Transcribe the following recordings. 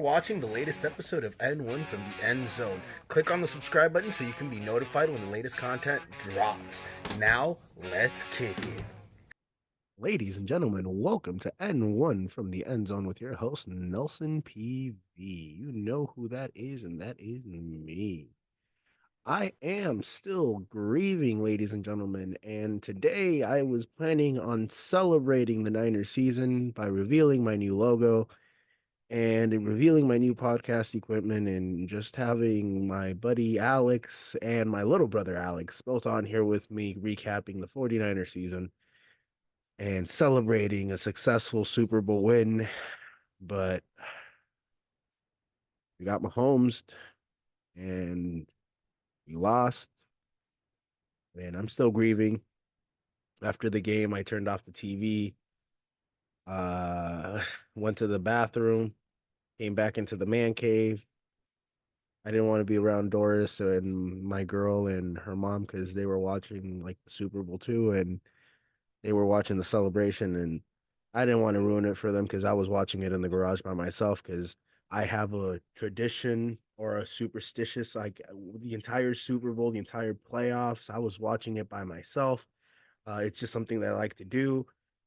watching the latest episode of N1 from the End Zone. Click on the subscribe button so you can be notified when the latest content drops. Now, let's kick it. Ladies and gentlemen, welcome to N1 from the End Zone with your host, Nelson PV. You know who that is, and that is me. I am still grieving, ladies and gentlemen, and today I was planning on celebrating the Niners season by revealing my new logo and revealing my new podcast equipment and just having my buddy Alex and my little brother Alex both on here with me recapping the 49er season and celebrating a successful Super Bowl win. But we got Mahomes and we lost. And I'm still grieving. After the game, I turned off the TV, uh, went to the bathroom, came back into the man cave. I didn't want to be around Doris and my girl and her mom because they were watching like the Super Bowl too, and they were watching the celebration, and I didn't want to ruin it for them because I was watching it in the garage by myself because I have a tradition or a superstitious like the entire Super Bowl, the entire playoffs. I was watching it by myself. It's just something that I like to do.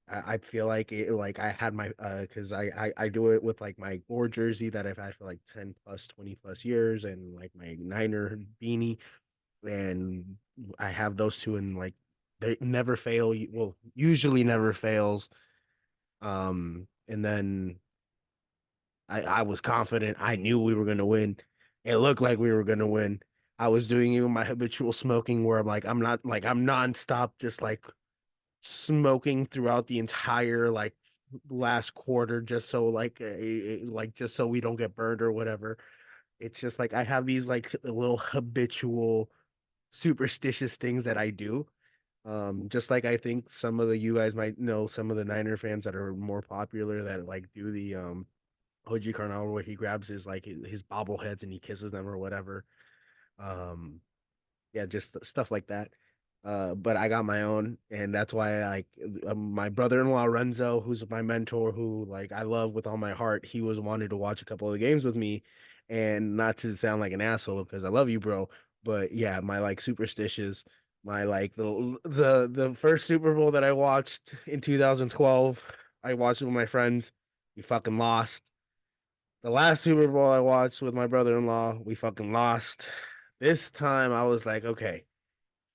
I feel like it, like I had my because I do it with like my Gore jersey that I've had for like 10 plus 20 plus years and like my Niner beanie, and I have those two, and like they never fail. Well, usually never fails. And then I was confident. I knew we were gonna win. It looked like we were gonna win. I was doing even my habitual smoking where I'm nonstop, just like smoking throughout the entire like last quarter, just so like just so we don't get burned or whatever. It's just like I have these like little habitual superstitious things that I do. Just like I think some of the you guys might know some of the Niner fans that are more popular that like do the OG Carnal where he grabs his like his bobbleheads and he kisses them or whatever. Um, yeah, just stuff like that. But I got my own, and that's why like my brother-in-law Renzo, who's my mentor, who like I love with all my heart, he was wanted to watch a couple of the games with me, and not to sound like an asshole because I love you, bro. But yeah, my like superstitious, my like the first Super Bowl that I watched in 2012, I watched it with my friends. We fucking lost. The last Super Bowl I watched with my brother-in-law, we fucking lost. This time I was like, okay,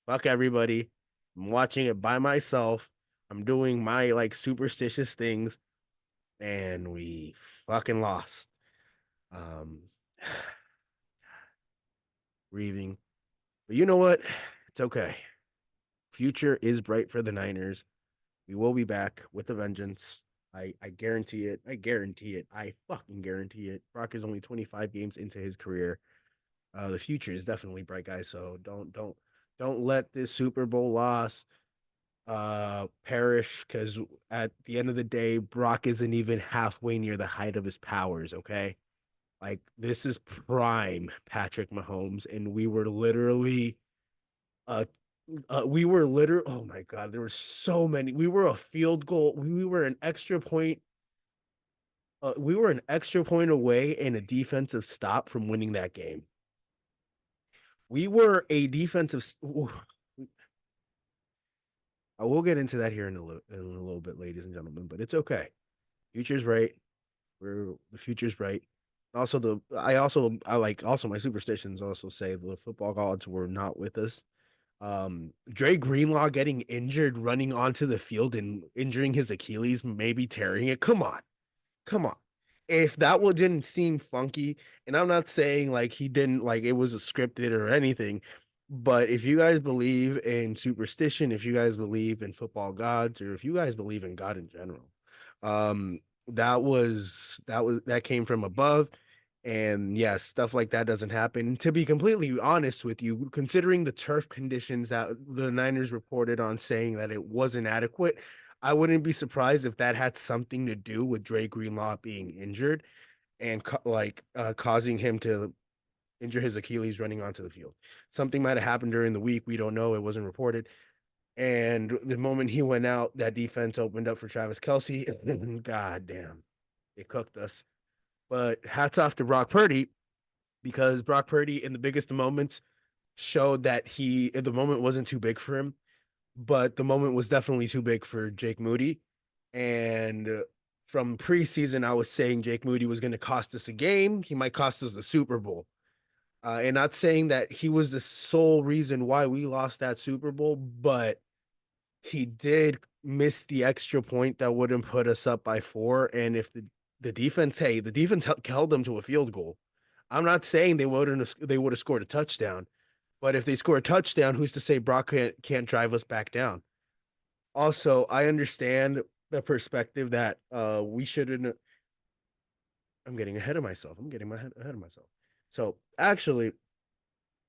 fuck everybody. I'm watching it by myself. I'm doing my like superstitious things, and we fucking lost. Um, Grieving, but you know what? It's okay. Future is bright for the Niners. We will be back with a vengeance. I guarantee it. I guarantee it. I fucking guarantee it. Brock is only 25 games into his career. The future is definitely bright, guys. So don't let this Super Bowl loss perish because at the end of the day, Brock isn't even halfway near the height of his powers, okay? Like this is prime Patrick Mahomes, and uh we were literally oh my god, there were so many. We were a field goal, we were an extra point away and a defensive stop from winning that game. We were a defensive I will get into that here in a little bit, ladies and gentlemen, but it's okay. Future's right. The future's bright. Also, I like also my superstitions also say the football gods were not with us. Dre Greenlaw getting injured running onto the field and injuring his Achilles, maybe tearing it. Come on, come on. If that one didn't seem funky, and I'm not saying like he didn't like it was a scripted or anything, but if you guys believe in superstition, if you guys believe in football gods, or if you guys believe in God in general, um, that came from above. And yes, stuff like that doesn't happen. To be completely honest with you, considering the turf conditions that the Niners reported on saying that it wasn't adequate, I wouldn't be surprised if that had something to do with Dre Greenlaw being injured and causing him to injure his Achilles running onto the field. Something might have happened during the week. We don't know. It wasn't reported. And the moment he went out, that defense opened up for Travis Kelsey. God damn, it cooked us. But hats off to Brock Purdy, because Brock Purdy in the biggest of moments showed that the moment wasn't too big for him, but the moment was definitely too big for Jake Moody. And from preseason, I was saying Jake Moody was going to cost us a game. He might cost us the Super Bowl. And not saying that he was the sole reason why we lost that Super Bowl, but he did miss the extra point that wouldn't put us up by 4. And if the defense held them to a field goal. I'm not saying they would have scored a touchdown, but if they score a touchdown, who's to say Brock can't drive us back down? Also, I understand the perspective that we shouldn't. I'm getting ahead of myself. I'm getting ahead of myself. So actually,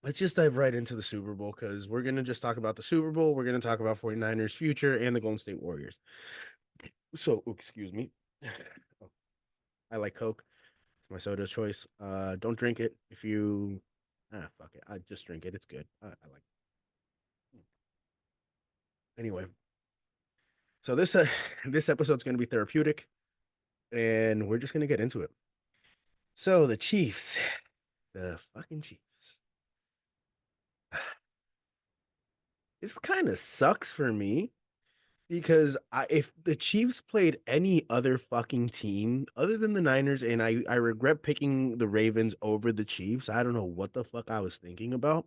let's just dive right into the Super Bowl, because we're going to just talk about the Super Bowl. We're going to talk about 49ers future and the Golden State Warriors. So, excuse me. I like Coke. It's my soda choice. Don't drink it if you. Fuck it. I just drink it. It's good. I like it. Anyway, so this this episode's going to be therapeutic, and we're just going to get into it. So the Chiefs, the fucking Chiefs. This kind of sucks for me, because if the Chiefs played any other fucking team other than the Niners, and I regret picking the Ravens over the Chiefs. I don't know what the fuck I was thinking about.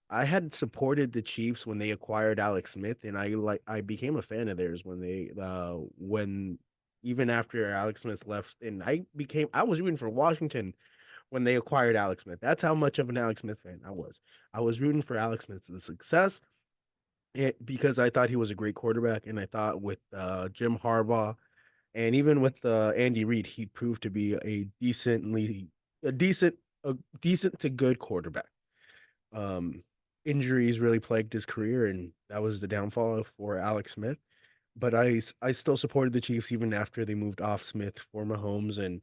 I had supported the Chiefs when they acquired Alex Smith, and I became a fan of theirs when even after Alex Smith left, and I was rooting for Washington when they acquired Alex Smith. That's how much of an Alex Smith fan I was. I was rooting for Alex Smith's success, because I thought he was a great quarterback, and I thought with Jim Harbaugh and even with Andy Reid, he proved to be a decent a decent to good quarterback. Um, Injuries really plagued his career, and that was the downfall for Alex Smith. But I still supported the Chiefs even after they moved off Smith for Mahomes, and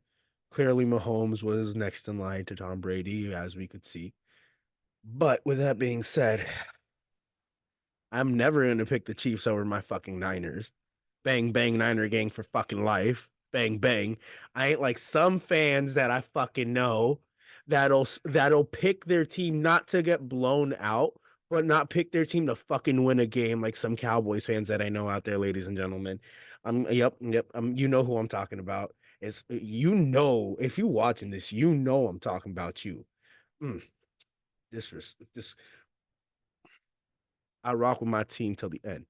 clearly Mahomes was next in line to Tom Brady, as we could see. But with that being said, I'm never going to pick the Chiefs over my fucking Niners. Bang, bang, Niner gang for fucking life. Bang, bang. I ain't like some fans that I fucking know that'll pick their team not to get blown out, but not pick their team to fucking win a game, like some Cowboys fans that I know out there, ladies and gentlemen. Yep. You know who I'm talking about. Is if you watching this, I'm talking about you. Mm, this I rock with my team till the end.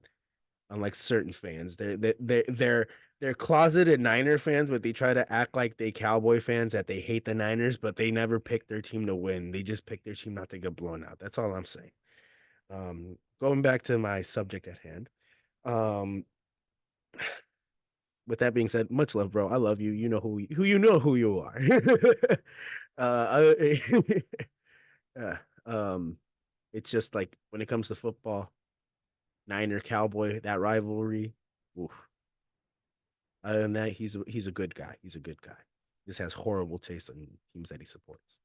Unlike certain fans, they're closeted Niner fans, but they try to act like they Cowboy fans, that they hate the Niners, but they never pick their team to win. They just pick their team not to get blown out. That's all I'm saying. Going back to my subject at hand. Um, with that being said, much love, bro. I love you. You know who you are. I, yeah. It's just like when it comes to football, Niner Cowboy, that rivalry. Oof. Other than that, he's a good guy. He's a good guy. Just has horrible taste in teams that he supports.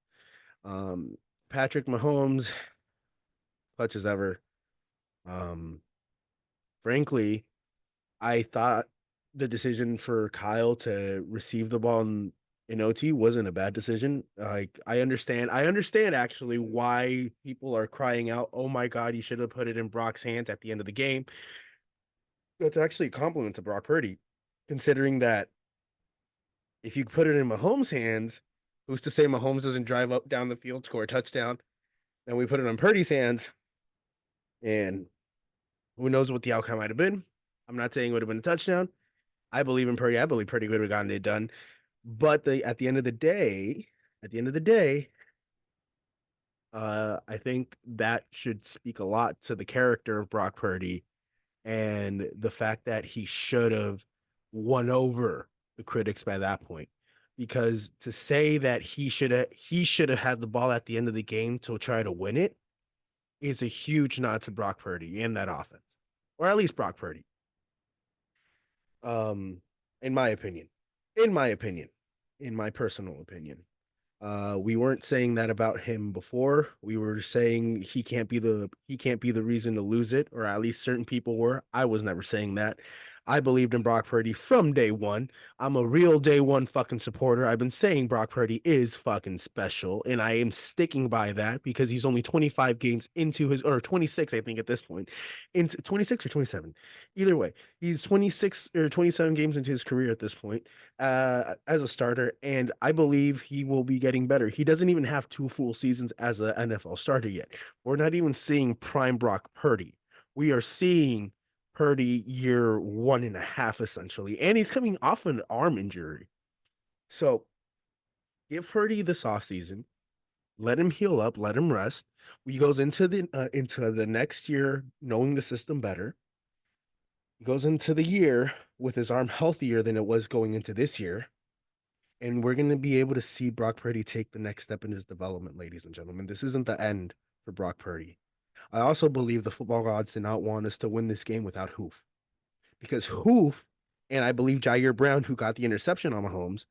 Um, Patrick Mahomes, clutch as ever. Um, Frankly, I thought the decision for Kyle to receive the ball in OT wasn't a bad decision. Like I understand actually why people are crying out, "Oh my God, you should have put it in Brock's hands at the end of the game." That's actually a compliment to Brock Purdy, considering that if you put it in Mahomes' hands, who's to say Mahomes doesn't drive up down the field, score a touchdown? Then we put it on Purdy's hands, and who knows what the outcome might have been. I'm not saying it would have been a touchdown. I believe in Purdy. I believe Purdy would have gotten it done. But at the end of the day, at the end of the day, I think that should speak a lot to the character of Brock Purdy, and the fact that he should have won over the critics by that point. Because to say that he should have had the ball at the end of the game to try to win it is a huge nod to Brock Purdy and that offense, or at least Brock Purdy. Um, in my opinion, in my opinion, in my personal opinion. We weren't saying that about him before. We were saying he can't be the reason to lose it, or at least certain people were. I was never saying that. I believed in Brock Purdy from day one. I'm a real day one fucking supporter. I've been saying Brock Purdy is fucking special, and I am sticking by that because he's only 25 games into his, or 26, I think, at this point, into 26 or 27. Either way, he's 26 or 27 games into his career at this point as a starter, and I believe he will be getting better. He doesn't even have 2 full seasons as an NFL starter yet. We're not even seeing prime Brock Purdy. We are seeing Purdy year 1.5, essentially. And he's coming off an arm injury. So give Purdy this offseason. Let him heal up, let him rest. He goes into the next year knowing the system better. He goes into the year with his arm healthier than it was going into this year. And we're going to be able to see Brock Purdy take the next step in his development, ladies and gentlemen. This isn't the end for Brock Purdy. I also believe the football gods did not want us to win this game without Hoof. Because Hoof and I believe Jair Brown, who got the interception on Mahomes,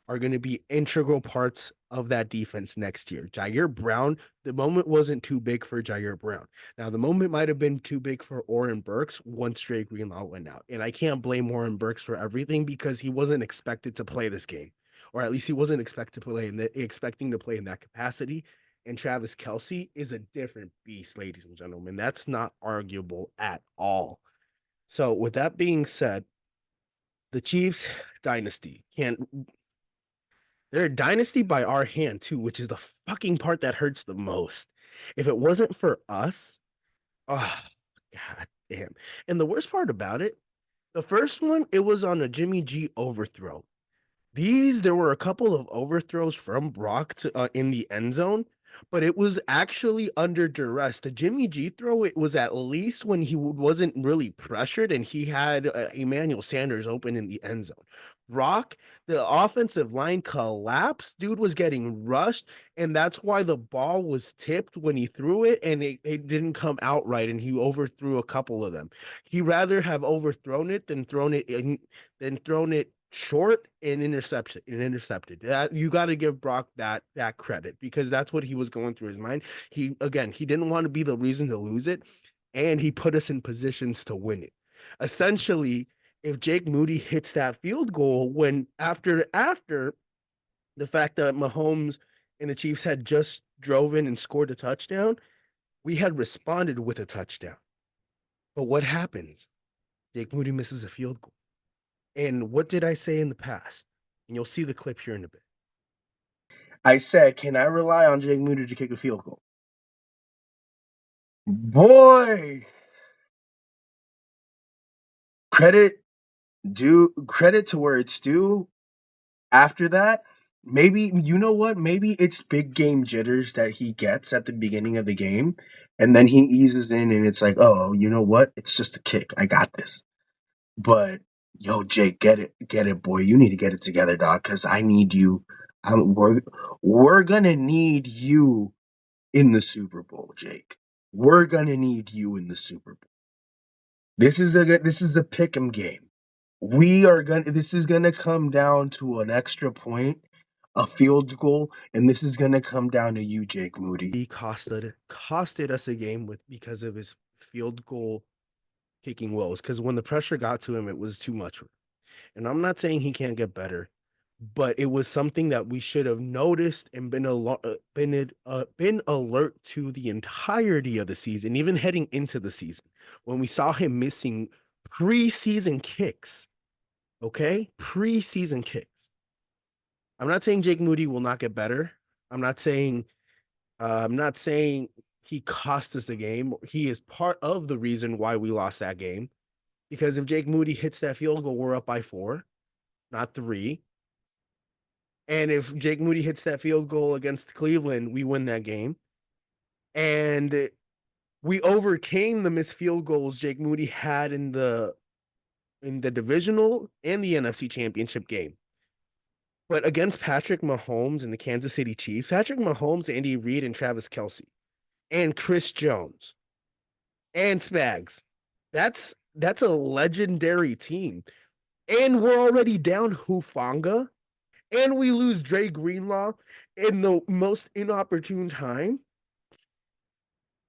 are going to be integral parts of that defense next year. Jair Brown, the moment wasn't too big for Jair Brown. Now, the moment might have been too big for Oren Burks once Dre Greenlaw went out. And I can't blame Oren Burks for everything because he wasn't expected to play this game. Or at least he wasn't expecting to play in that capacity. And Travis Kelce is a different beast, ladies and gentlemen. That's not arguable at all. So, with that being said, the Chiefs dynasty can't. They're a dynasty by our hand too, which is the fucking part that hurts the most. If it wasn't for us, oh god damn. And the worst part about it, the first one, it was on a Jimmy G overthrow. There were a couple of overthrows from Brock in the end zone, but it was actually under duress. The Jimmy G throw, it was at least when he wasn't really pressured and he had Emmanuel Sanders open in the end zone. Brock, the offensive line collapsed. Dude was getting rushed, and that's why the ball was tipped when he threw it, and it didn't come out right, and he overthrew a couple of them. He rather have overthrown it than thrown it short and intercepted. That you got to give Brock that credit because that's what he was going through his mind. He didn't want to be the reason to lose it, and he put us in positions to win it. Essentially, if Jake Moody hits that field goal when after the fact that Mahomes and the Chiefs had just drove in and scored a touchdown, we had responded with a touchdown. But what happens? Jake Moody misses a field goal. And what did I say in the past? And you'll see the clip here in a bit. I said, can I rely on Jake Moody to kick a field goal? Boy, credit to where it's due. After that, maybe you know what? Maybe it's big game jitters that he gets at the beginning of the game, and then he eases in, and it's like, oh, you know what? It's just a kick. I got this. But yo, Jake, get it, boy. You need to get it together, dog. Because I need you. We're gonna need you in the Super Bowl, Jake. We're gonna need you in the Super Bowl. This is a pick'em game. This is gonna come down to an extra point, a field goal, and this is gonna come down to you, Jake Moody. He costed us a game because of his field goal kicking woes. Because when the pressure got to him, it was too much. And I'm not saying he can't get better, but it was something that we should have noticed and been alert to the entirety of the season, even heading into the season, when we saw him missing preseason kicks. Okay, preseason kicks. I'm not saying Jake Moody will not get better. I'm not saying he cost us the game. He is part of the reason why we lost that game. Because if Jake Moody hits that field goal, we're up by 4, not 3. And if Jake Moody hits that field goal against Cleveland, we win that game. And we overcame the missed field goals Jake Moody had in the divisional and the NFC Championship game. But against Patrick Mahomes and the Kansas City Chiefs, Patrick Mahomes, Andy Reid, and Travis Kelce, and Chris Jones, and Spags, that's a legendary team. And we're already down Hufanga, and we lose Dre Greenlaw in the most inopportune time.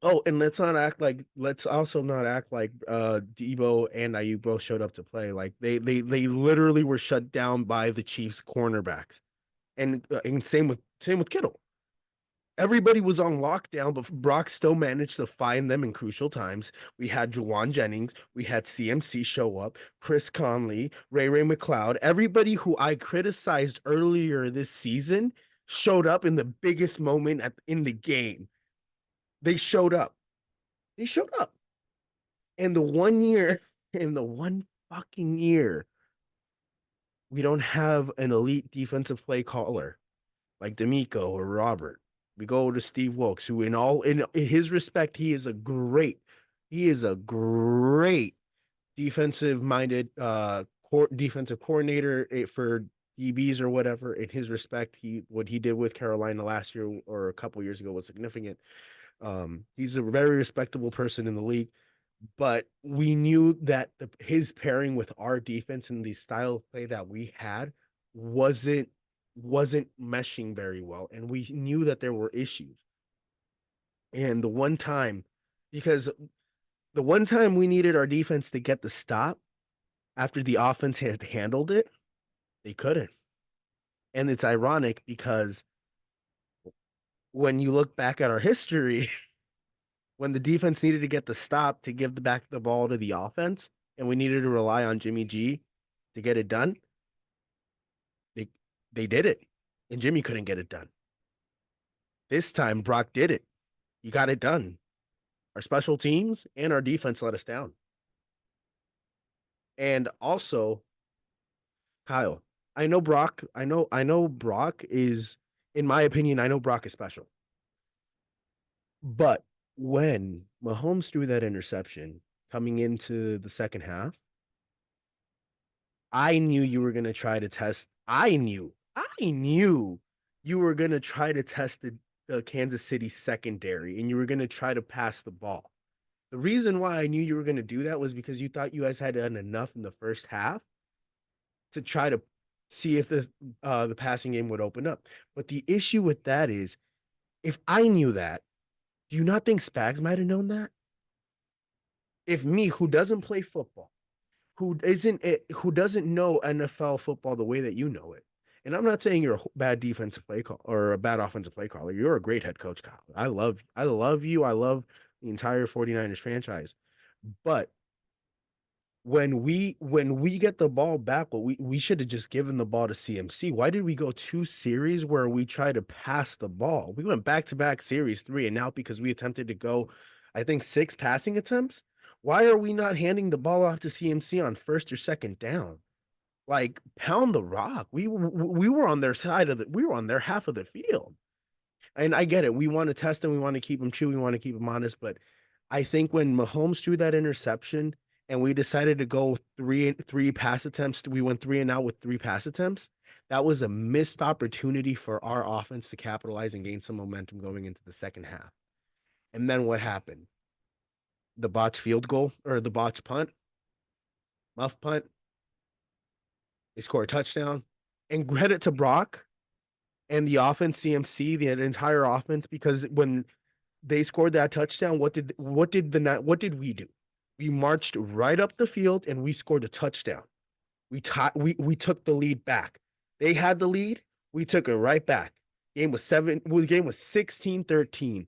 Oh, and let's also not act like Debo and Ayuk both showed up to play. Like they literally were shut down by the Chiefs cornerbacks. And same with Kittle. Everybody was on lockdown, but Brock still managed to find them in crucial times. We had Juwan Jennings, we had CMC show up, Chris Conley, Ray McLeod. Everybody who I criticized earlier this season showed up in the biggest moment in the game. They showed up. They showed up. And the one year, in the one fucking year, we don't have an elite defensive play caller like D'Amico or Robert. We go to Steve Wilkes, who in his respect, he is a great defensive minded defensive coordinator for DBs or whatever. In his respect, what he did with Carolina last year or a couple years ago was significant. He's a very respectable person in the league, but we knew that his pairing with our defense and the style of play that we had wasn't wasn't meshing very well, and we knew that there were issues. And because the one time we needed our defense to get the stop after the offense had handled it, they couldn't. And it's ironic because when you look back at our history, when the defense needed to get the stop to give the ball to the offense, and we needed to rely on Jimmy G to get it done, they they did it, and Jimmy couldn't get it done. This time, Brock did it. He got it done. Our special teams and our defense let us down. And also, Kyle, I know Brock is, in my opinion, I know Brock is special. But when Mahomes threw that interception coming into the second half, I knew you were going to try to test. I knew you were going to try to test the Kansas City secondary and you were going to try to pass the ball. The reason why I knew you were going to do that was because you thought you guys had done enough in the first half to try to see if the passing game would open up. But the issue with that is, if I knew that, do you not think Spags might have known that? If me, who doesn't play football, who doesn't know NFL football the way that you know it. And I'm not saying you're a bad defensive play call or a bad offensive play caller. You're a great head coach, Kyle. I love you. I love the entire 49ers franchise. But when we get the ball back, well, we should have just given the ball to CMC. Why did we go 2 series where we try to pass the ball? We went back-to-back series 3, and now because we attempted to go, I think, 6 passing attempts. Why are we not handing the ball off to CMC on first or second down? Like, pound the rock. We were on their we were on their half of the field. And I get it. We want to test him. We want to keep him true. We want to keep him honest. But I think when Mahomes threw that interception and we decided to go three pass attempts, we went 3-and-out with 3 pass attempts. That was a missed opportunity for our offense to capitalize and gain some momentum going into the second half. And then what happened? The botched field goal or the botched punt, muff punt. They score a touchdown. And credit to Brock and the offense, CMC, the entire offense, because when they scored that touchdown, what did we do? We marched right up the field and we scored a touchdown. We took the lead back. They had the lead, we took it right back. Game was 16-13.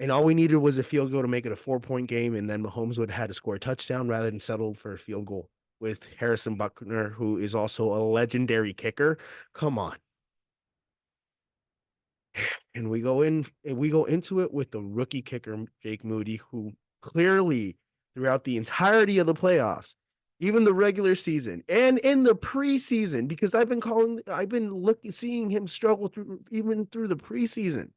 And all we needed was a field goal to make it a 4-point game, and then Mahomes would have had to score a touchdown rather than settle for a field goal with Harrison Buckner, who is also a legendary kicker. Come on. And we go into it with the rookie kicker, Jake Moody, who clearly throughout the entirety of the playoffs, even the regular season and in the preseason, because I've been seeing him struggle even through the preseason,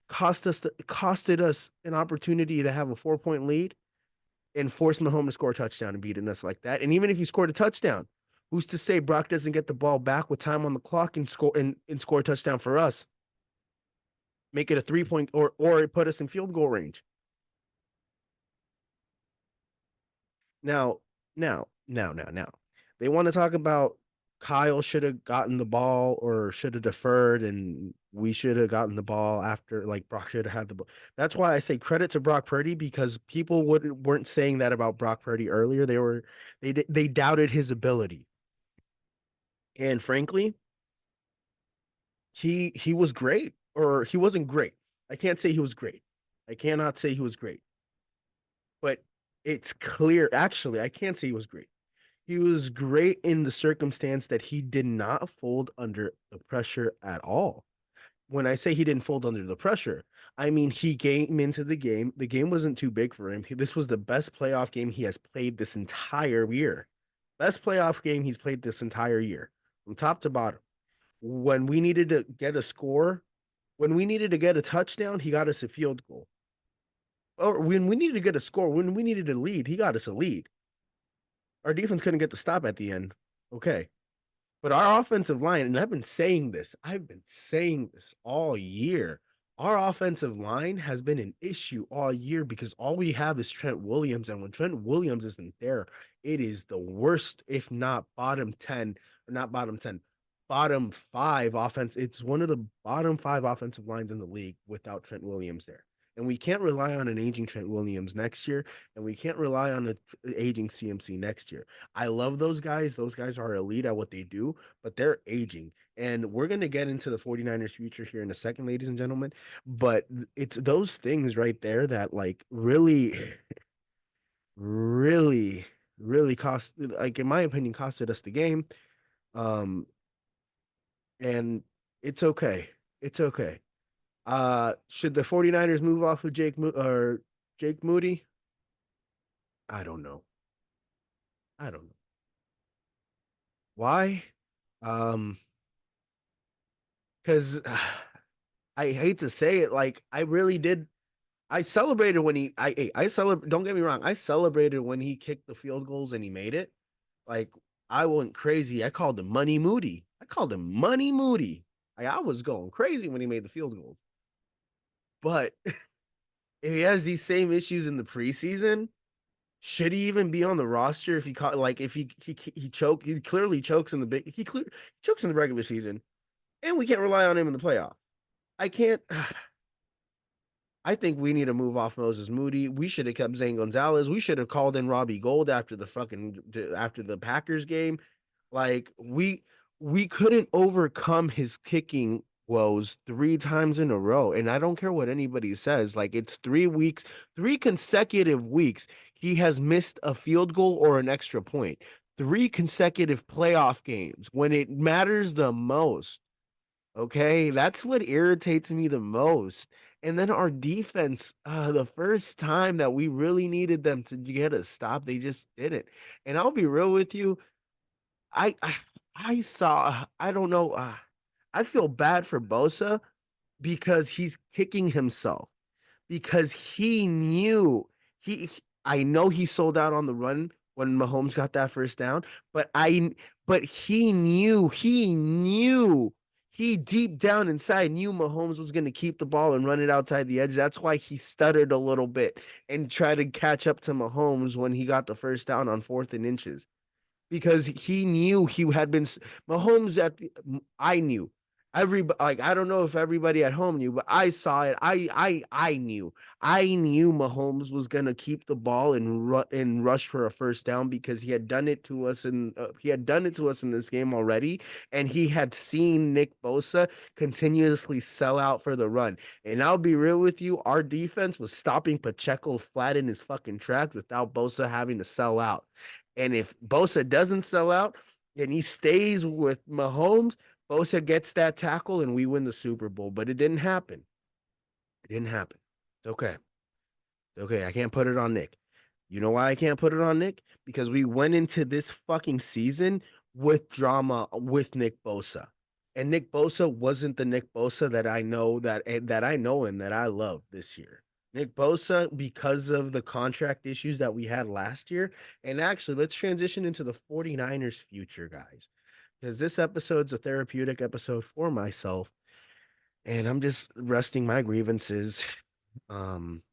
costed us an opportunity to have a 4-point lead and forced Mahomes to score a touchdown and beating us like that. And even if he scored a touchdown, who's to say Brock doesn't get the ball back with time on the clock and score a touchdown for us? Make it a 3-point or put us in field goal range. Now. They want to talk about Kyle should have gotten the ball or should have deferred and We should have gotten the ball after, like, Brock should have had the ball. That's why I say credit to Brock Purdy, because people weren't saying that about Brock Purdy earlier. They doubted his ability. And frankly, he was great, or he wasn't great. I can't say he was great. I cannot say he was great. But it's clear, actually, I can't say he was great. He was great in the circumstance that he did not fold under the pressure at all. When I say he didn't fold under the pressure, I mean he came into the game. The game wasn't too big for him. This was the best playoff game he has played this entire year. Best playoff game he's played this entire year, from top to bottom. When we needed to get a score, when we needed to get a touchdown, he got us a field goal. Or when we needed to get a score, when we needed a lead, he got us a lead. Our defense couldn't get the stop at the end. Okay. But our offensive line, and I've been saying this all year. Our offensive line has been an issue all year because all we have is Trent Williams. And when Trent Williams isn't there, it is the worst, if not bottom 10, or not bottom 10, bottom 5 offense. It's one of the bottom 5 offensive lines in the league without Trent Williams there. And we can't rely on an aging Trent Williams next year. And we can't rely on an aging CMC next year. I love those guys. Those guys are elite at what they do, but they're aging. And we're going to get into the 49ers future here in a second, ladies and gentlemen. But it's those things right there that, like, really, really, really cost, like, in my opinion, costed us the game. Um, and it's okay. It's okay. Should the 49ers move off of Jake Moody? I don't know. I don't know. Why? Um, because I hate to say it, like, I really did. I celebrated when I celebrate. Don't get me wrong, I celebrated when he kicked the field goals and he made it. Like, I went crazy. I called him Money Moody. I called him Money Moody. I was going crazy when he made the field goals. But if he has these same issues in the preseason, should he even be on the roster? If he caught, like, if he clearly chokes in chokes in the regular season, and we can't rely on him in the playoff. I can't. I think we need to move off Moses Moody. We should have kept Zane Gonzalez. We should have called in Robbie Gold after the Packers game. Like, we couldn't overcome his kicking woes 3 times in a row. And I don't care what anybody says. Like, it's 3 weeks, 3 consecutive weeks. He has missed a field goal or an extra point. 3 consecutive playoff games when it matters the most. Okay, that's what irritates me the most. And then our defense, the first time that we really needed them to get a stop, they just didn't. And I'll be real with you, I I, I saw, I don't know, I feel bad for Bosa because he's kicking himself, because he knew he I know he sold out on the run when Mahomes got that first down, but he deep down inside knew Mahomes was going to keep the ball and run it outside the edge. That's why he stuttered a little bit and tried to catch up to Mahomes when he got the first down on 4th and inches, because he knew he had been Mahomes I knew. Everybody, like, I don't know if everybody at home knew, but I saw it. I knew. I knew Mahomes was gonna keep the ball and rush for a first down, because he had done it to us, and he had done it to us in this game already, and he had seen Nick Bosa continuously sell out for the run. And I'll be real with you, our defense was stopping Pacheco flat in his fucking tracks without Bosa having to sell out. And if Bosa doesn't sell out and he stays with Mahomes, Bosa gets that tackle and we win the Super Bowl. But it didn't happen. It didn't happen. It's okay. It's okay. I can't put it on Nick. You know why I can't put it on Nick? Because we went into this fucking season with drama with Nick Bosa. And Nick Bosa wasn't the Nick Bosa that I know that I know and that I love this year. Nick Bosa, because of the contract issues that we had last year. And actually, let's transition into the 49ers future, guys. Because this episode's a therapeutic episode for myself. And I'm just resting my grievances. I'm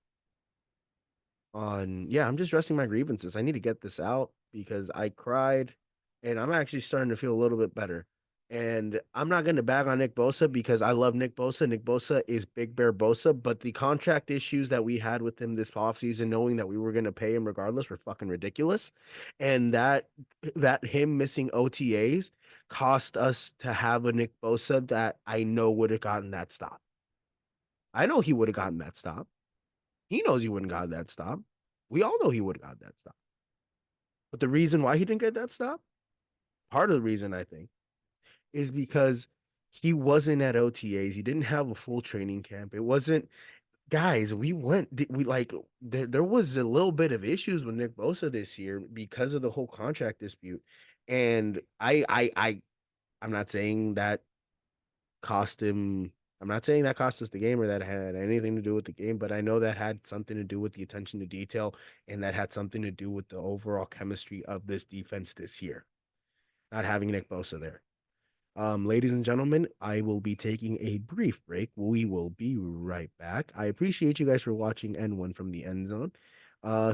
just resting my grievances. I need to get this out because I cried, and I'm actually starting to feel a little bit better. And I'm not going to bag on Nick Bosa because I love Nick Bosa. Nick Bosa is Big Bear Bosa, but the contract issues that we had with him this offseason, knowing that we were going to pay him regardless, were fucking ridiculous. And that him missing OTAs cost us to have a Nick Bosa that I know would have gotten that stop. I know he would have gotten that stop. He knows he wouldn't have gotten that stop. We all know he would have gotten that stop. But the reason why he didn't get that stop, part of the reason I think, is because he wasn't at OTAs. He didn't have a full training camp. It wasn't guys. We like there was a little bit of issues with Nick Bosa this year because of the whole contract dispute, and I'm not saying that cost him. I'm not saying that cost us the game or that had anything to do with the game, but I know that had something to do with the attention to detail and that had something to do with the overall chemistry of this defense this year. Not having Nick Bosa there. Ladies and gentlemen, I will be taking a brief break. We will be right back. I appreciate you guys for watching N1 from the End Zone.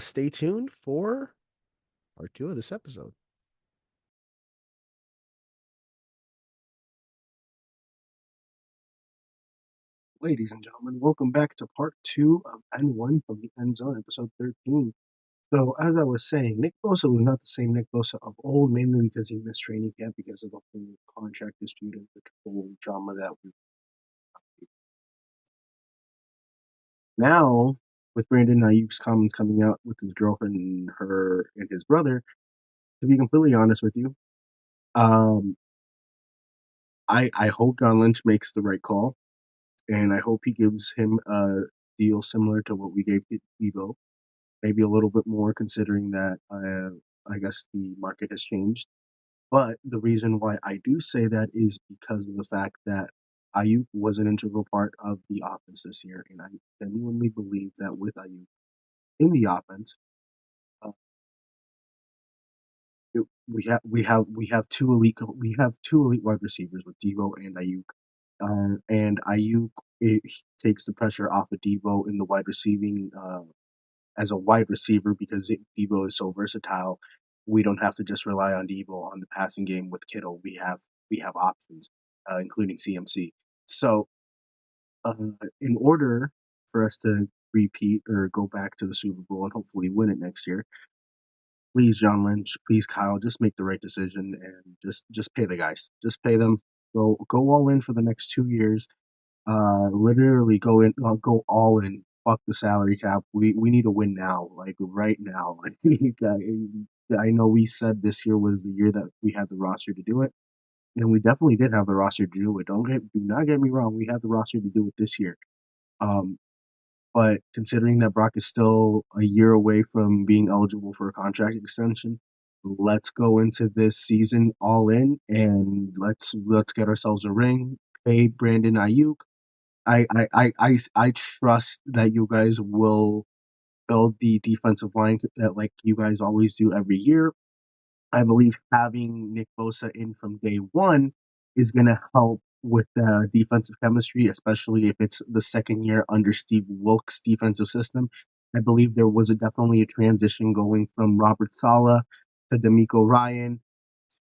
Stay tuned for part 2 of this episode. Ladies and gentlemen, welcome back to part 2 of N1 from the End Zone, episode 13. So, as I was saying, Nick Bosa was not the same Nick Bosa of old, mainly because he missed training camp because of the whole contract dispute and the whole drama that we now, with Brandon Ayuk's comments coming out with his girlfriend and her and his brother, to be completely honest with you, um, I hope John Lynch makes the right call, and I hope he gives him a deal similar to what we gave to Debo, maybe a little bit more considering that I guess the market has changed. But the reason why I do say that is because of the fact that Ayuk was an integral part of the offense this year, and I genuinely believe that with Ayuk in the offense, uh, we have two elite wide receivers with Debo and Ayuk, and Ayuk takes the pressure off of Debo in the wide receiving as a wide receiver because Debo is so versatile. We don't have to just rely on Debo on the passing game with Kittle. We have options, including CMC. So, uh, in order for us to repeat or go back to the Super Bowl and hopefully win it next year, please, John Lynch, please, Kyle, just make the right decision and just pay the guys. Just pay them. Go all in for the next 2 years. Literally go all in. Fuck the salary cap. We need to win now, like right now. Like I know we said this year was the year that we had the roster to do it, and we definitely did have the roster to do it. Do not get me wrong. We had the roster to do it this year. Um, but considering that Brock is still a year away from being eligible for a contract extension, let's go into this season all in and let's get ourselves a ring. Pay Brandon Ayuk. I trust that you guys will build the defensive line that like you guys always do every year. I believe having Nick Bosa in from day one is going to help with the defensive chemistry, especially if it's the second year under Steve Wilkes' defensive system. I believe there was definitely a transition going from Robert Saleh to D'Amico Ryan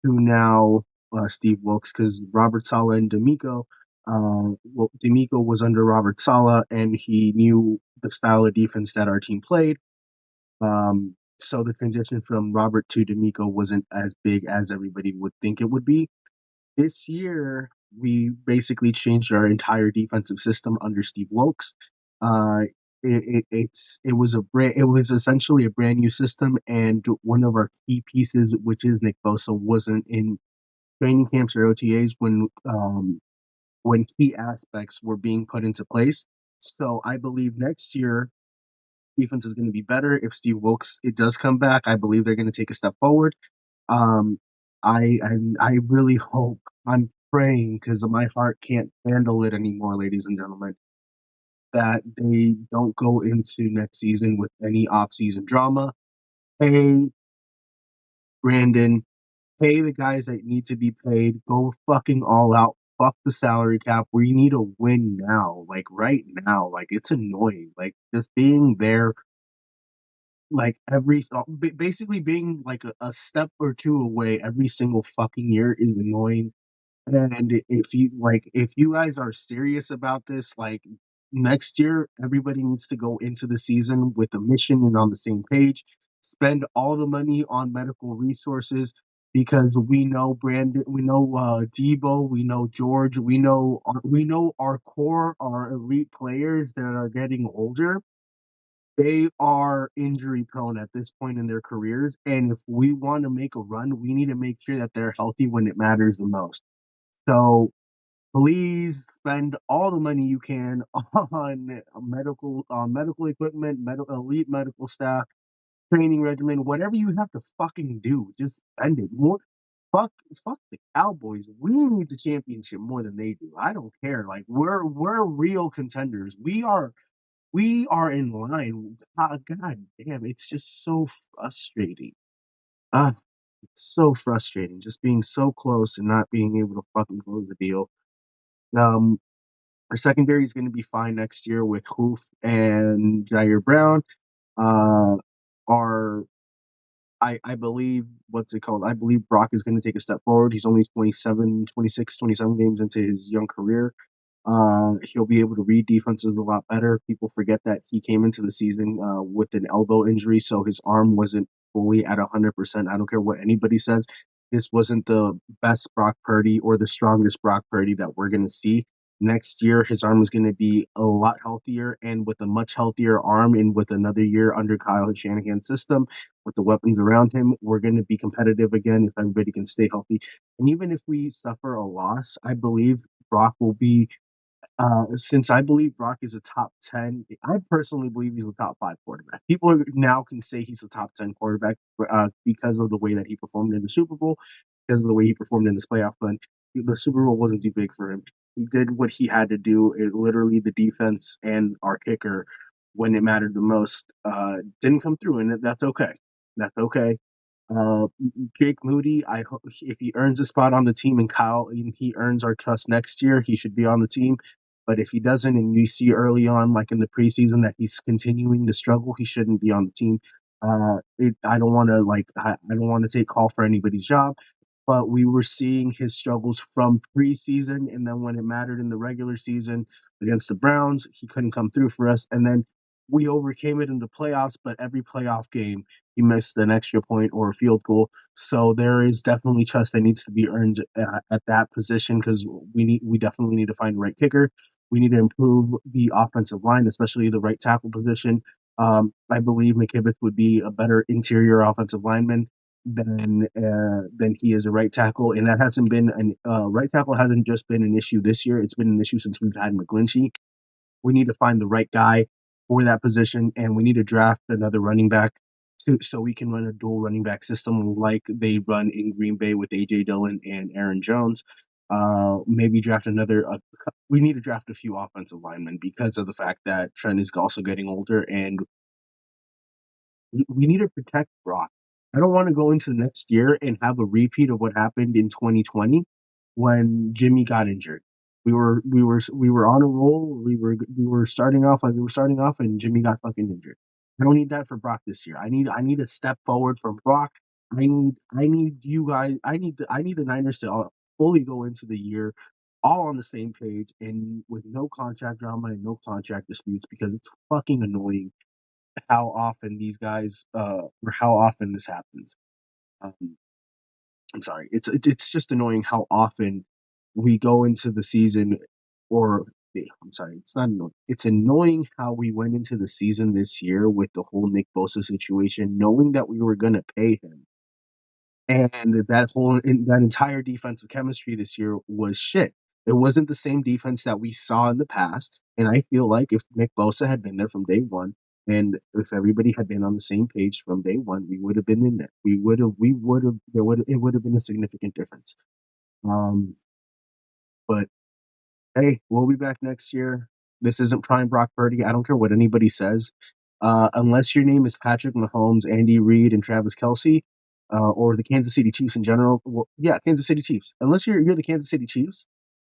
to now Steve Wilkes because Robert Saleh and D'Amico, D'Amico was under Robert Saleh and he knew the style of defense that our team played. So the transition from Robert to D'Amico wasn't as big as everybody would think it would be. This year, we basically changed our entire defensive system under Steve Wilkes. Uh, it was essentially a brand new system, and one of our key pieces, which is Nick Bosa, wasn't in training camps or OTAs when key aspects were being put into place. So I believe next year defense is going to be better. If Steve Wilkes it does come back, I believe they're going to take a step forward. Um, I really hope I'm praying because my heart can't handle it anymore, ladies and gentlemen, that they don't go into next season with any off-season drama. Hey, Brandon, pay the guys that need to be paid. Go fucking all out. Fuck the salary cap. We need to win now, like right now. Like it's annoying. Like just being there like basically being like a step or two away every single fucking year is annoying. And if you guys are serious about this, like next year, everybody needs to go into the season with a mission and on the same page. Spend all the money on medical resources because we know Brandon, we know Debo, we know George, we know our core, our elite players that are getting older. They are injury prone at this point in their careers, and if we want to make a run, we need to make sure that they're healthy when it matters the most. So please spend all the money you can on medical equipment, elite medical staff, training regimen, whatever you have to fucking do. Just spend it more. Fuck, fuck the Cowboys. We need the championship more than they do. I don't care. Like we're real contenders. We are in line. God damn, it's just so frustrating. Ah, so frustrating. Just being so close and not being able to fucking close the deal. Um, Our secondary is going to be fine next year with Hoof and Jair Brown. Uh, our I believe what's it called? I believe Brock is going to take a step forward. He's only 27, 26, 27 games into his young career. He'll be able to read defenses a lot better. People forget that he came into the season with an elbow injury, so his arm wasn't fully at 100%. I don't care what anybody says. This wasn't the best Brock Purdy or the strongest Brock Purdy that we're going to see. Next year, his arm is going to be a lot healthier, and with a much healthier arm, and with another year under Kyle Shanahan's system, with the weapons around him, we're going to be competitive again if everybody can stay healthy. And even if we suffer a loss, I believe Brock will be since I believe Brock is a top 10, I personally believe he's a top 5 quarterback. Now can say he's a top 10 quarterback because of the way that he performed in the Super Bowl, because of the way he performed in this playoff. But the Super Bowl wasn't too big for him. He did what he had to do. Literally, the defense and our kicker, when it mattered the most, didn't come through, and that's okay. That's okay. Uh, Jake Moody, I hope if he earns a spot on the team and he earns our trust next year, he should be on the team. But if he doesn't, and you see early on, like in the preseason, that he's continuing to struggle, he shouldn't be on the team. I don't want to I don't want to take call for anybody's job, but we were seeing his struggles from preseason, and then when it mattered in the regular season against the Browns, he couldn't come through for us, and then we overcame it in the playoffs. But every playoff game, he missed an extra point or a field goal. So there is definitely trust that needs to be earned at that position because we definitely need to find the right kicker. We need to improve the offensive line, especially the right tackle position. I believe McKibben would be a better interior offensive lineman than he is a right tackle, and that hasn't been an right tackle hasn't just been an issue this year. It's been an issue since we've had McGlinchey. We need to find the right guy for that position, and we need to draft another running back so we can run a dual running back system like they run in Green Bay with AJ Dillon and Aaron Jones. Maybe draft another. We need to draft a few offensive linemen because of the fact that Trent is also getting older, and we need to protect Brock. I don't want to go into the next year and have a repeat of what happened in 2020 when Jimmy got injured. We were on a roll. We were starting off like we were starting off, and Jimmy got fucking injured. I don't need that for Brock this year. I need a step forward from Brock. I need you guys. I need the Niners to fully go into the year all on the same page and with no contract drama and no contract disputes because it's fucking annoying how often these guys or how often this happens. Um, I'm sorry. It's just annoying how often we go into the season or I'm sorry, it's not annoying. It's annoying how we went into the season this year with the whole Nick Bosa situation, knowing that we were gonna pay him. And that entire defensive chemistry this year was shit. It wasn't the same defense that we saw in the past. And I feel like if Nick Bosa had been there from day one, and if everybody had been on the same page from day one, we would have been in there. It would have been a significant difference. But hey, we'll be back next year. This isn't prime Brock Purdy. I don't care what anybody says. Unless your name is Patrick Mahomes, Andy Reid, and Travis Kelsey, or the Kansas City Chiefs in general. Well, yeah, Kansas City Chiefs. Unless you're the Kansas City Chiefs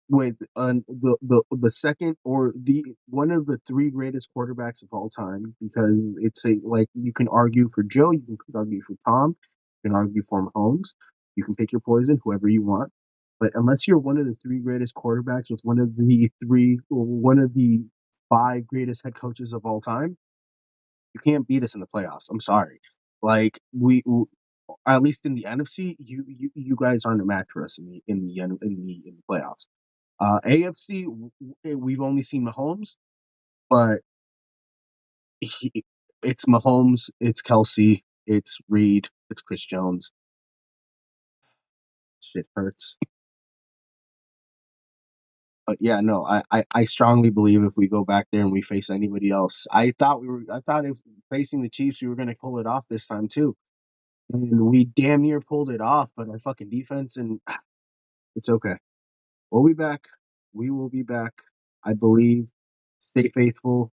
with the second or the one of the three greatest quarterbacks of all time, because it's a like you can argue for Joe, you can argue for Tom, you can argue for Mahomes. You can pick your poison, whoever you want. But unless you're one of the three greatest quarterbacks with one of the five greatest head coaches of all time, you can't beat us in the playoffs. I'm sorry. Like at least in the NFC, you guys aren't a match for us in the playoffs. AFC, we've only seen Mahomes, but he, it's Mahomes, it's Kelsey, it's Reed, it's Chris Jones. Shit hurts. But yeah, no, I strongly believe if we go back there and we face anybody else, I thought if facing the Chiefs we were gonna pull it off this time too. And we damn near pulled it off, but our fucking defense and it's okay. We'll be back. We will be back. I believe. Stay faithful.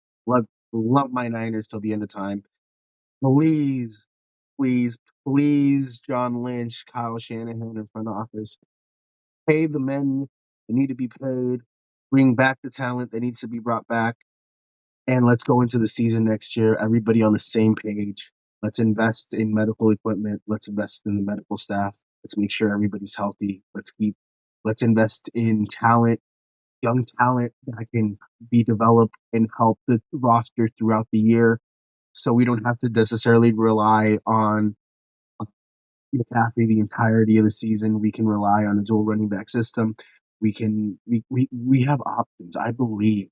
Love my Niners till the end of time. Please, please, please, John Lynch, Kyle Shanahan in front office. Pay the men that need to be paid. Bring back the talent that needs to be brought back. And let's go into the season next year. Everybody on the same page. Let's invest in medical equipment. Let's invest in the medical staff. Let's make sure everybody's healthy. Let's invest in talent, young talent that can be developed and help the roster throughout the year. So we don't have to necessarily rely on McCaffrey the entirety of the season. We can rely on a dual running back system. We have options. I believe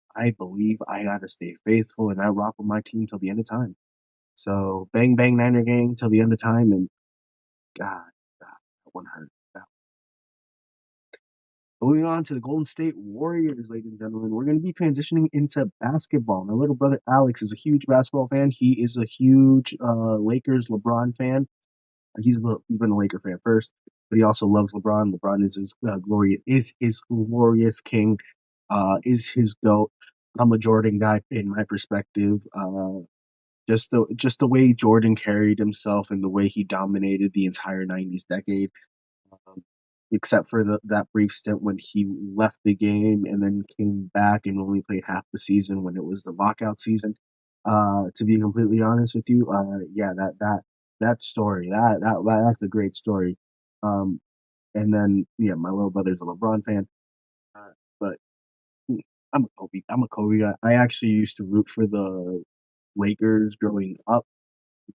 I gotta stay faithful and I rock with my team till the end of time. So bang bang Niner gang till the end of time and God, that one hurt. Moving on to the Golden State Warriors, ladies and gentlemen, we're going to be transitioning into basketball. My little brother Alex is a huge basketball fan. He is a huge Lakers LeBron fan. He's been a Laker fan first, but he also loves LeBron. LeBron is his glorious king, is his goat. I'm a Jordan guy in my perspective. Just the way Jordan carried himself and the way he dominated the entire '90s decade, um, except for that brief stint when he left the game and then came back and only played half the season when it was the lockout season. To be completely honest with you, yeah, that story, that's a great story. Um, and then yeah, my little brother's a LeBron fan, but I'm a Kobe guy. I actually used to root for the Lakers growing up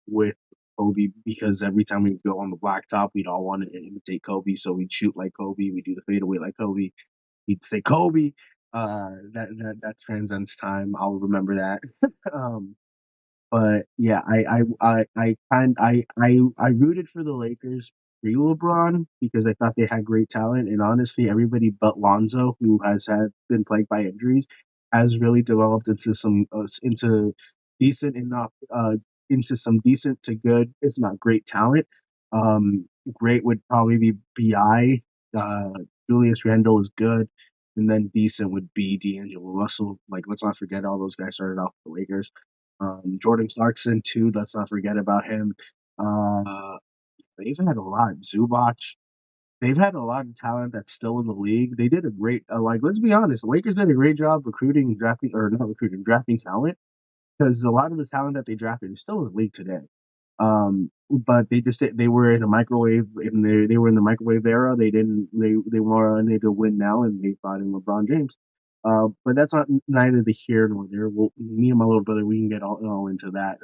with Kobe because every time we'd go on the blacktop, we'd all want to imitate Kobe. So we'd shoot like Kobe, we'd do the fadeaway like Kobe. He'd say Kobe. That transcends time. I'll remember that. um, but yeah, I rooted for the Lakers pre LeBron because I thought they had great talent, and honestly, everybody but Lonzo, who has had been plagued by injuries, has really developed into decent enough into some decent to good, if not great talent. Great would probably be Bi. Julius Randle is good, and then decent would be D'Angelo Russell. Like, let's not forget all those guys started off with the Lakers. Jordan Clarkson too. Let's not forget about him. Uh, they've had a lot. Zubac. They've had a lot of talent that's still in the league. They did a great. Let's be honest. The Lakers did a great job recruiting and drafting, or not recruiting, drafting talent because a lot of the talent that they drafted is still in the league today. But they were in a microwave and they were in the microwave era. They wanted to win now and they brought in LeBron James. But that's not neither the here nor there. Me and my little brother, we can get all into that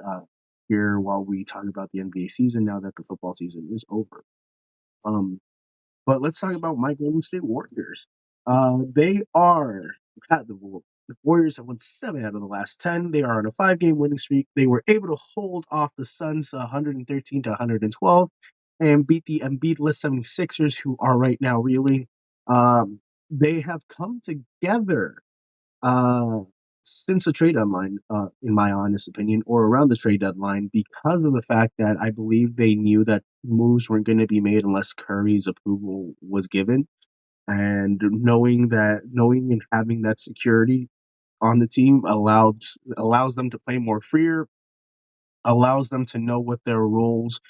here while we talk about the NBA season now that the football season is over. Um, but let's talk about my Golden State Warriors. They are the Warriors have won 7 out of the last 10. They are on a 5-game winning streak. They were able to hold off the Suns 113 to 112 and beat the Embiidless 76ers, who are right now reeling. They have come together uh, since the trade deadline, in my honest opinion, or around the trade deadline, because of the fact that I believe they knew that moves weren't going to be made unless Curry's approval was given. And knowing and having that security on the team allows them to play more freer, allows them to know what their roles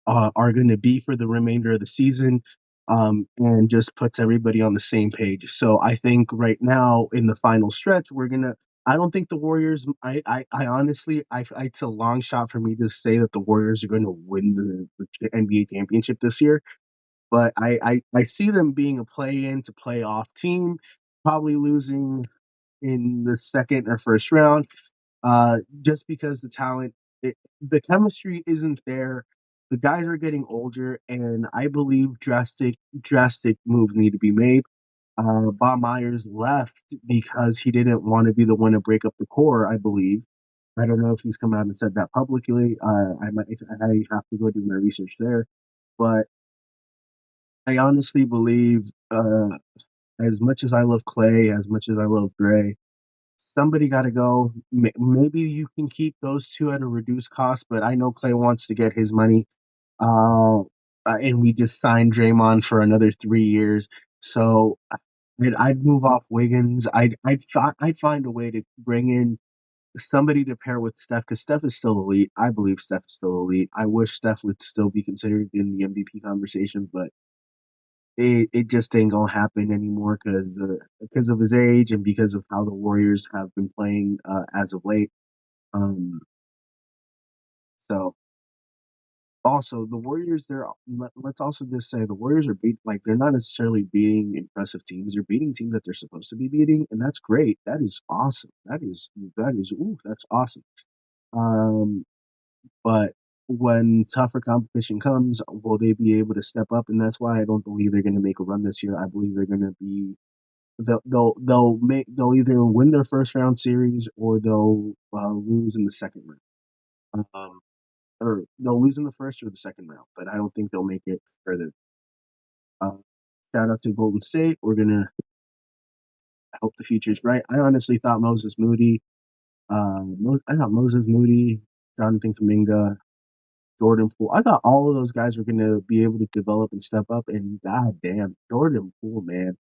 are going to be for the remainder of the season, and just puts everybody on the same page. So I think right now in the final stretch, we're gonna. I don't think the Warriors. I honestly, it's a long shot for me to say that the Warriors are going to win the NBA championship this year. But I see them being a play-in to play-off team, probably losing in the second or first round, just because the chemistry isn't there. The guys are getting older, and I believe drastic moves need to be made. Bob Myers left because he didn't want to be the one to break up the core, I believe. I don't know if he's come out and said that publicly. I have to go do my research there, but I honestly believe, as much as I love Clay, as much as I love Dre, somebody got to go. Maybe you can keep those two at a reduced cost, but I know Clay wants to get his money. And we just signed Draymond for another 3 years, so I'd move off Wiggins. I'd find a way to bring in somebody to pair with Steph, because Steph is still elite. I believe Steph is still elite. I wish Steph would still be considered in the MVP conversation, but it just ain't gonna happen anymore because of his age and because of how the Warriors have been playing as of late. Um, so also the Warriors, let's also just say the Warriors are they're not necessarily beating impressive teams. They're beating teams that they're supposed to be beating, and that's great. That is awesome. That's awesome. Um, but when tougher competition comes, will they be able to step up? And that's why I don't believe they're going to make a run this year. I believe they're going to be they'll either win their first round series or they'll lose in the second round. Or they'll lose in the first or the second round, but I don't think they'll make it further. Uh, Shout out to Golden State. I hope the future's right. I honestly thought Moses Moody, Jonathan Kuminga, Jordan Poole. I thought all of those guys were going to be able to develop and step up, and god damn, Jordan Poole, man,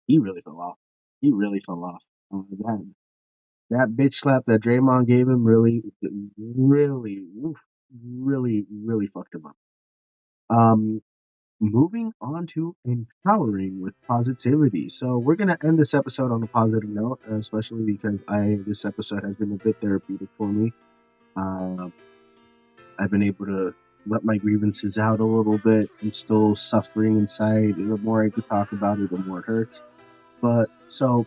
he really fell off. He really fell off. That bitch slap that Draymond gave him really fucked him up. Moving on to empowering with positivity. So we're gonna end this episode on a positive note, especially because this episode has been a bit therapeutic for me. I've been able to let my grievances out a little bit. I'm still suffering inside. The more I could talk about it, the more it hurts. But so,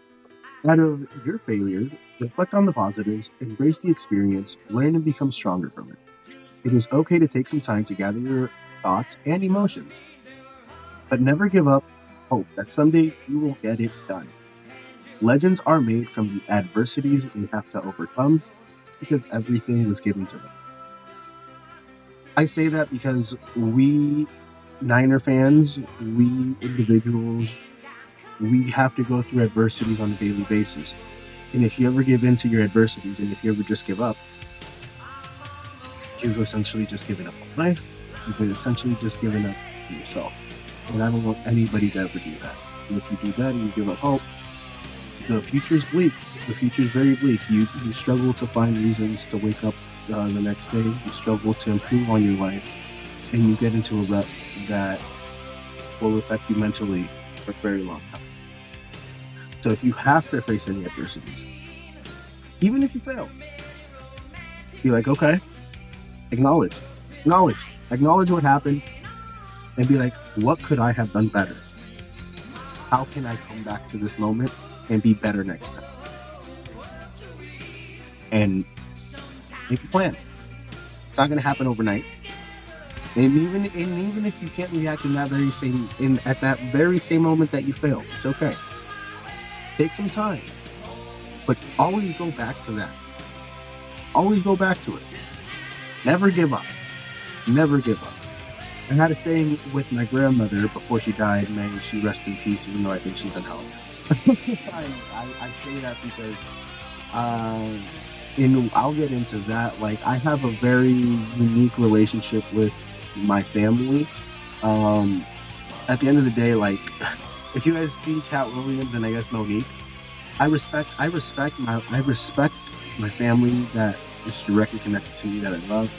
out of your failures, reflect on the positives, embrace the experience, learn and become stronger from it. It is okay to take some time to gather your thoughts and emotions, but never give up hope that someday you will get it done. Legends are made from the adversities they have to overcome because everything was given to them. I say that because we Niner fans, we individuals, we have to go through adversities on a daily basis. And if you ever give in to your adversities, and if you ever just give up, you've essentially just given up on life. You've essentially just given up on yourself. And I don't want anybody to ever do that. And if you do that and you give up hope, the future's bleak. The future's very bleak. You struggle to find reasons to wake up the next day. You struggle to improve on your life. And you get into a rut that will affect you mentally for a very long time. So if you have to face any adversities, even if you fail, be like, okay, acknowledge what happened, and be like, what could I have done better? How can I come back to this moment and be better next time? And make a plan. It's not going to happen overnight. And even if you can't react at that very same moment that you failed, it's okay. Take some time, but always go back to that. Always go back to it. Never give up. Never give up. I had a saying with my grandmother before she died. May she rest in peace, even though I think she's in hell. I say that because, I'll get into that. Like, I have a very unique relationship with my family. At the end of the day, like, if you guys see Cat Williams and I guess Monique, I respect my family that is directly connected to me that I love.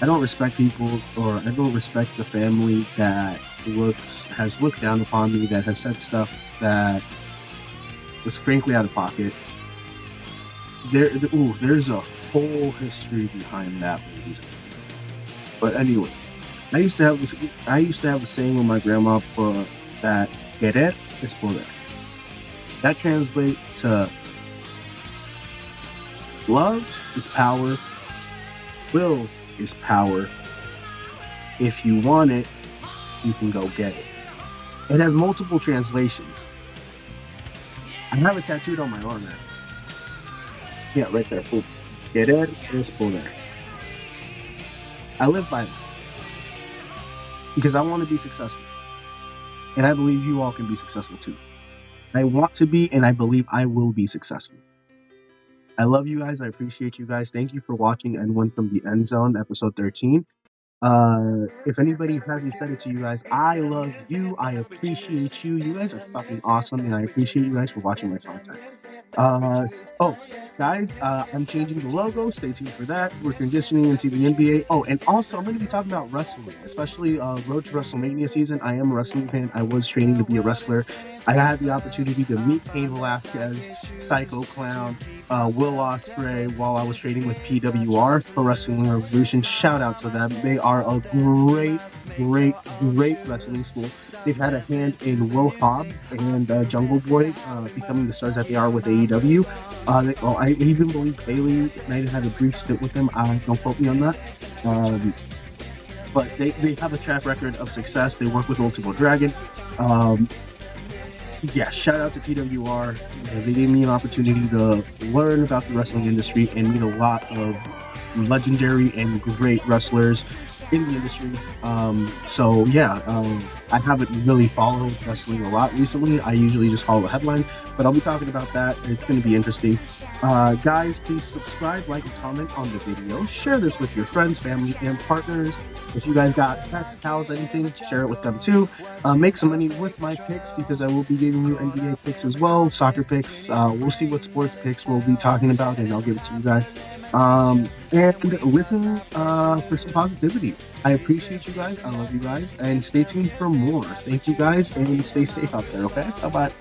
I don't respect people, or I don't respect the family that has looked down upon me, that has said stuff that was frankly out of pocket. There's a whole history behind that, ladies and gentlemen. But anyway, I used to have this. I used to have a saying with my grandma that querer es poder. That translates to love is power, will is power. If you want it, you can go get it. It has multiple translations. I have it tattooed on my arm, actually. Yeah, right there. Boom. Querer es poder. I live by that because I want to be successful, and I believe you all can be successful too. I want to be, and I believe I will be successful. I love you guys. I appreciate you guys. Thank you for watching N1 from the End Zone, episode 13. If anybody hasn't said it to you guys, I love you. I appreciate you. You guys are fucking awesome, and I appreciate you guys for watching my content. Guys, I'm changing the logo. Stay tuned for that. We're transitioning into the NBA. Oh, and also I'm going to be talking about wrestling, especially Road to WrestleMania season. I am a wrestling fan. I was training to be a wrestler. I had the opportunity to meet Cain Velasquez, Psycho Clown, Will Ospreay while I was training with PWR, Pro Wrestling Revolution. Shout out to them. They are a great wrestling school. They've had a hand in Will Hobbs and Jungle Boy becoming the stars that they are with AEW. I even believe Bailey United had a brief stint with them. Don't quote me on that. But they have a track record of success. They work with Ultimo Dragon. Yeah, shout out to PWR. They gave me an opportunity to learn about the wrestling industry and meet a lot of legendary and great wrestlers in the industry. I haven't really followed wrestling a lot recently. I usually just follow the headlines, but I'll be talking about that. It's going to be interesting. Guys, please subscribe, like, and comment on the video. Share this with your friends, family, and partners. If you guys got pets, cows, anything, share it with them too. Make some money with my picks because I will be giving you NBA picks as well, soccer picks. We'll see what sports picks we'll be talking about, and I'll give it to you guys. And listen for some positivity. I appreciate you guys. I love you guys. And stay tuned for more. Thank you guys, and stay safe out there, okay? Bye-bye.